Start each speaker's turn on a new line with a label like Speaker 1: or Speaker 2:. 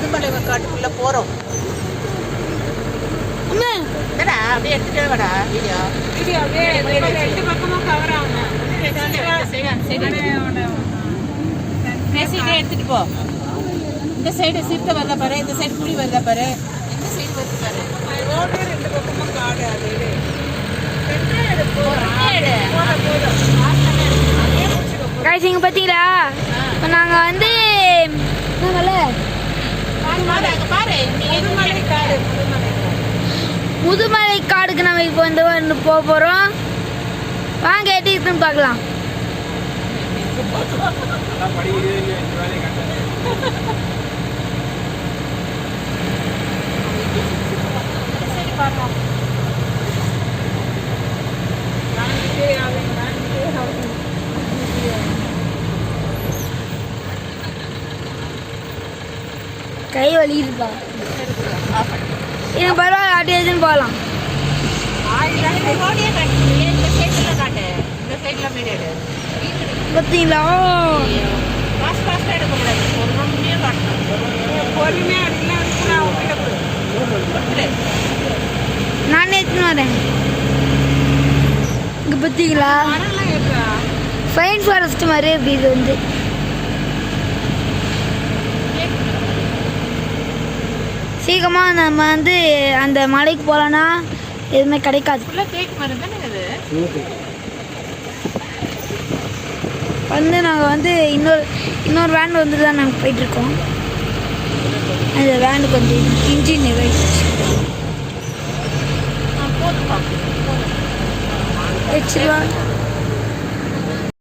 Speaker 1: முதுமலை காட்டுக்குள்ள போறோம். என்னடா அப்படியே எடுத்துட்டே வாடா வீடியோ அப்படியே ரெண்டு பக்கமும் கவர் ஆகும். பேசிட்டே எடுத்துட்டு போ. இந்த சைடு சிறுத்தை வருதா பாரு, இந்த சைடு புலி வருதா பாரு, இந்த சைடு வருது பாரு. ரோடு ரெண்டு பக்கமும் காடு. அது
Speaker 2: கைஸ் இங்க பாத்தீங்களா, நாங்க வந்து முதுமலை காடுக்கு நம்ம இப்போ வந்து போக போறோம். வாங்க எப்படி இருக்குன்னு பார்க்கலாம். கை வலி இருக்கா? எனக்கு பரவாயில்ல, ஆட்டியாச்சுன்னு போகலாம். பார்த்தீங்களா, நானே எடுத்துன்னு வரேன். இங்கே பார்த்தீங்களா ஃபைன் ஃபாரஸ்ட் மாதிரி இருக்கு. இது வந்து சீக்கிரமாக நம்ம வந்து அந்த மலைக்கு போகலன்னா எதுவுமே கிடைக்காது. வந்து நாங்கள் வந்து இன்னொரு வேன் வந்துட்டு தான் நாங்கள் போயிட்டுருக்கோம். அந்த வேனுக்கு வந்து இன்ஜின் வச்சுருவா